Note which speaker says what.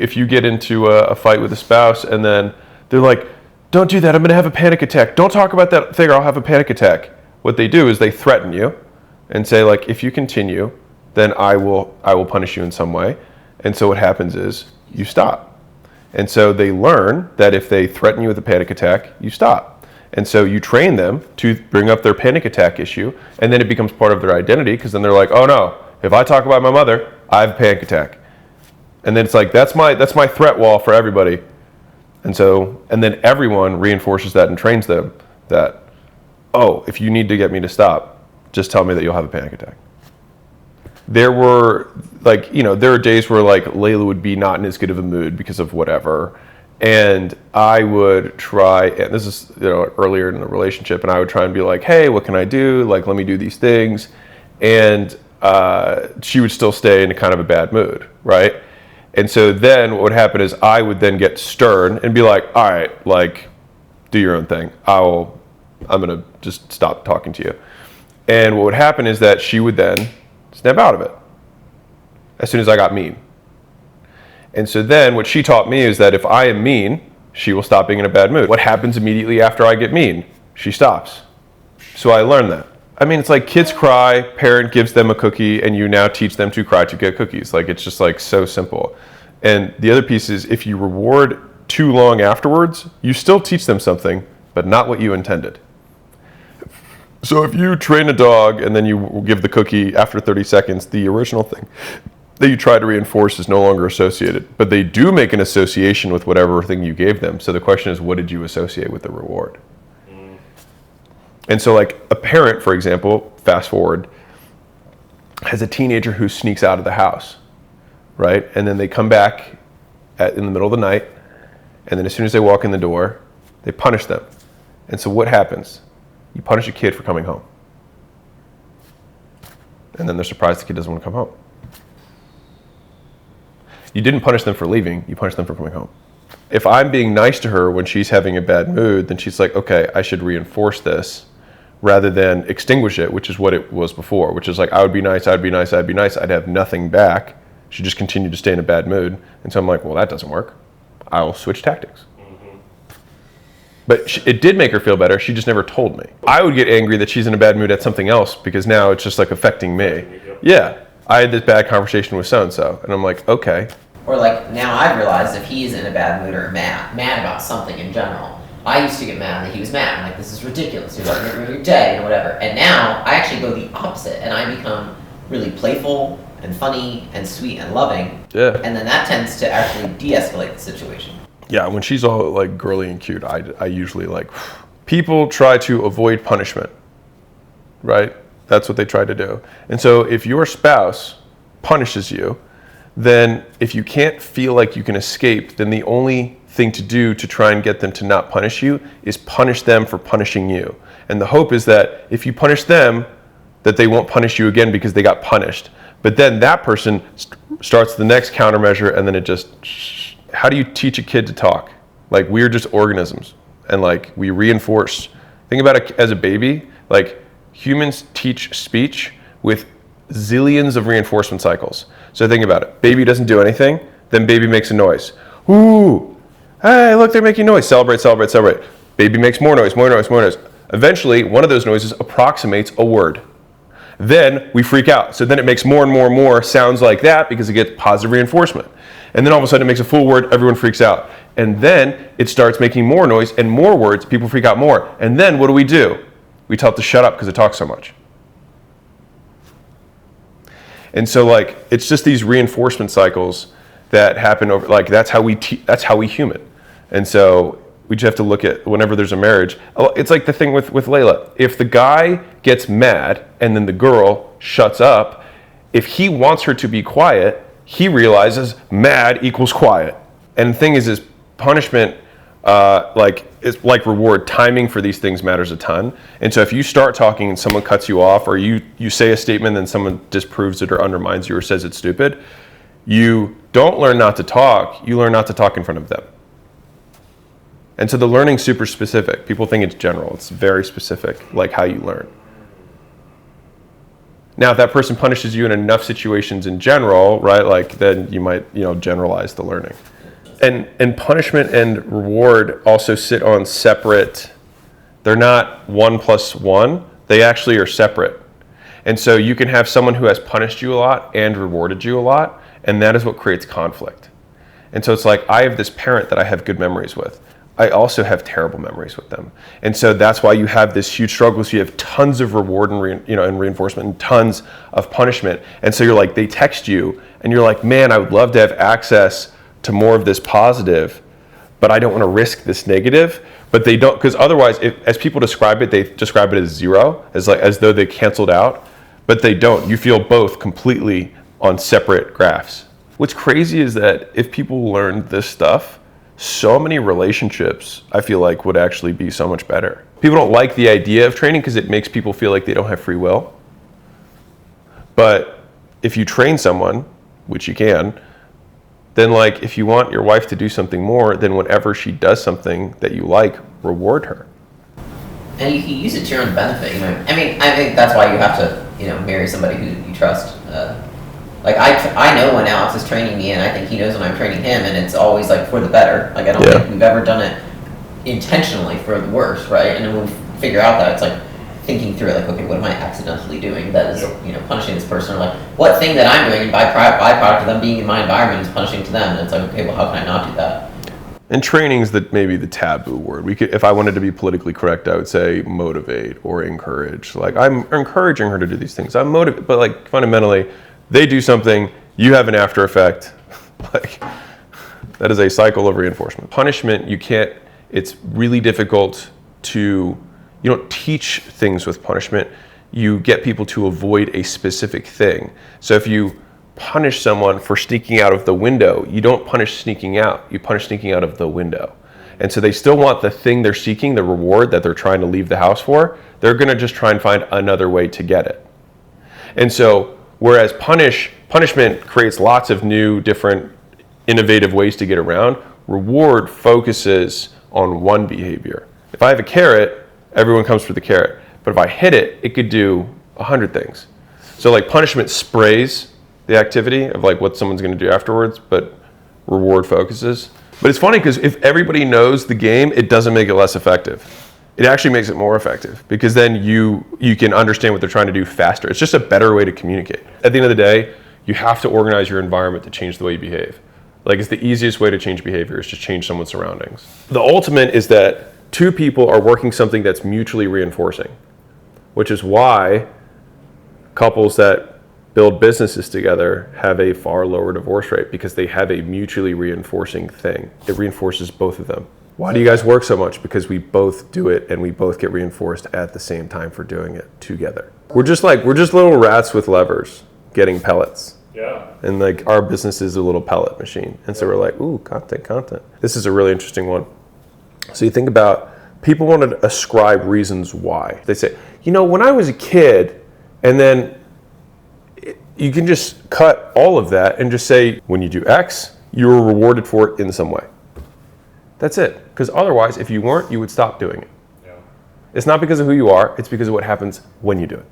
Speaker 1: if you get into a fight with a spouse and then they're like, don't do that, I'm going to have a panic attack. Don't talk about that thing or I'll have a panic attack. What they do is they threaten you and say, like, if you continue, then I will punish you in some way. And so what happens is you stop. And so they learn that if they threaten you with a panic attack, you stop. And so you train them to bring up their panic attack issue, and then it becomes part of their identity, because then they're like, oh no, if I talk about my mother, I have a panic attack. And then it's like, that's my threat wall for everybody. And then everyone reinforces that and trains them that, oh, if you need to get me to stop, just tell me that you'll have a panic attack. There were, like, there are days where, like, Layla would be not in as good of a mood because of whatever. And I would try, and this is, earlier in the relationship, and I would try and be like, hey, what can I do? Like, let me do these things. And she would still stay in a kind of a bad mood, right? And so then what would happen is I would then get stern and be like, all right, like, do your own thing. I'm going to just stop talking to you. And what would happen is that she would then snap out of it as soon as I got mean. And so then what she taught me is that if I am mean, she will stop being in a bad mood. What happens immediately after I get mean? She stops. So I learned that. I mean, it's like kids cry, parent gives them a cookie, and you now teach them to cry to get cookies. Like, it's just like so simple. And the other piece is, if you reward too long afterwards, you still teach them something, but not what you intended. So if you train a dog and then you give the cookie after 30 seconds, the original thing that you try to reinforce is no longer associated. But they do make an association with whatever thing you gave them. So the question is, what did you associate with the reward? And so, like, a parent, for example, fast forward, has a teenager who sneaks out of the house, right? And then they come back in the middle of the night, and then as soon as they walk in the door, they punish them. And so what happens? You punish a kid for coming home. And then they're surprised the kid doesn't want to come home. You didn't punish them for leaving, you punished them for coming home. If I'm being nice to her when she's having a bad mood, then she's like, okay, I should reinforce this rather than extinguish it, which is what it was before, which is like, I would be nice, I'd have nothing back. She just continued to stay in a bad mood. And so I'm like, well, that doesn't work. I'll switch tactics. But it did make her feel better. She just never told me. I would get angry that she's in a bad mood at something else because now it's just like affecting me. Yeah, I had this bad conversation with so-and-so, and I'm like, okay.
Speaker 2: Or like, now I've realized if he's in a bad mood or mad about something in general, I used to get mad that he was mad. I'm like, this is ridiculous. You're letting it ruin your day and whatever. And now I actually go the opposite, and I become really playful and funny and sweet and loving.
Speaker 1: Yeah.
Speaker 2: And then that tends to actually de-escalate the situation.
Speaker 1: Yeah, when she's all like girly and cute, I usually like, people try to avoid punishment, right? That's what they try to do. And so if your spouse punishes you, then if you can't feel like you can escape, then the only thing to do to try and get them to not punish you is punish them for punishing you. And the hope is that if you punish them, that they won't punish you again because they got punished. But then that person starts the next countermeasure, and then it just, how do you teach a kid to talk? Like, we're just organisms, and like, we reinforce. Think about it as a baby. Like, humans teach speech with zillions of reinforcement cycles. So think about it. Baby doesn't do anything, then baby makes a noise. Ooh, hey, look, they're making noise. Celebrate, celebrate, celebrate. Baby makes more noise, more noise, more noise. Eventually, one of those noises approximates a word. Then we freak out. So then it makes more and more and more sounds like that because it gets positive reinforcement. And then all of a sudden it makes a full word, everyone freaks out. And then it starts making more noise and more words, people freak out more. And then what do? We tell it to shut up because it talks so much. And so, like, it's just these reinforcement cycles that happen over, like, that's how we human. And so we just have to look at whenever there's a marriage. It's like the thing with Layla. If the guy gets mad and then the girl shuts up, if he wants her to be quiet, he realizes mad equals quiet. And the thing is punishment, it's like reward. Timing for these things matters a ton. And so if you start talking and someone cuts you off, or you say a statement and someone disproves it or undermines you or says it's stupid, you don't learn not to talk, you learn not to talk in front of them. And so the learning's super specific. People think it's general. It's very specific, like how you learn. Now, if that person punishes you in enough situations in general, right, like, then you might, generalize the learning. And punishment and reward also sit on separate. They're not 1 + 1. They actually are separate. And so you can have someone who has punished you a lot and rewarded you a lot, and that is what creates conflict. And so it's like, I have this parent that I have good memories with. I also have terrible memories with them. And so that's why you have this huge struggle. So you have tons of reward and reinforcement and tons of punishment. And so you're like, they text you and you're like, man, I would love to have access to more of this positive, but I don't want to risk this negative. But they don't, because otherwise, as people describe it, they describe it as zero, as though they canceled out, but they don't. You feel both completely on separate graphs. What's crazy is that if people learned this stuff, so many relationships, I feel like, would actually be so much better. People don't like the idea of training because it makes people feel like they don't have free will. But if you train someone, which you can, then like if you want your wife to do something more, then whenever she does something that you like, reward her.
Speaker 2: And you can use it to your own benefit. I think that's why you have to, marry somebody who you trust. Like I know when Alex is training me, and I think he knows when I'm training him, and it's always like for the better. Like I don't think we've ever done it intentionally for the worse, right? And then when we figure out that, it's like thinking through it, like, okay, what am I accidentally doing that is, punishing this person, or like what thing that I'm doing by byproduct of them being in my environment is punishing to them, and it's like, okay, well, how can I not do that?
Speaker 1: And training is maybe the taboo word. We could, if I wanted to be politically correct, I would say motivate or encourage. Like I'm encouraging her to do these things. I'm motivated, but like fundamentally, they do something, you have an after effect. Like that is a cycle of reinforcement. Punishment, it's really difficult you don't teach things with punishment. You get people to avoid a specific thing. So if you punish someone for sneaking out of the window, you don't punish sneaking out, you punish sneaking out of the window. And so they still want the thing they're seeking, the reward that they're trying to leave the house for, they're gonna just try and find another way to get it. And so, whereas punishment creates lots of new, different, innovative ways to get around, reward focuses on one behavior. If I have a carrot, everyone comes for the carrot. But if I hit it, it could do 100 things. So like punishment sprays the activity of like what someone's gonna do afterwards, but reward focuses. But it's funny because if everybody knows the game, it doesn't make it less effective. It actually makes it more effective because then you can understand what they're trying to do faster. It's just a better way to communicate. At the end of the day, you have to organize your environment to change the way you behave. Like it's the easiest way to change behavior is just change someone's surroundings. The ultimate is that two people are working something that's mutually reinforcing, which is why couples that build businesses together have a far lower divorce rate because they have a mutually reinforcing thing. It reinforces both of them. Why do you guys work so much? Because we both do it and we both get reinforced at the same time for doing it together. We're just little rats with levers getting pellets.
Speaker 3: Yeah.
Speaker 1: And like our business is a little pellet machine. And so we're like, ooh, content. This is a really interesting one. So you think about, people want to ascribe reasons why. They say, when I was a kid, and then you can just cut all of that and just say, when you do X, you were rewarded for it in some way. That's it. Because otherwise, if you weren't, you would stop doing it.
Speaker 3: Yeah.
Speaker 1: It's not because of who you are, it's because of what happens when you do it.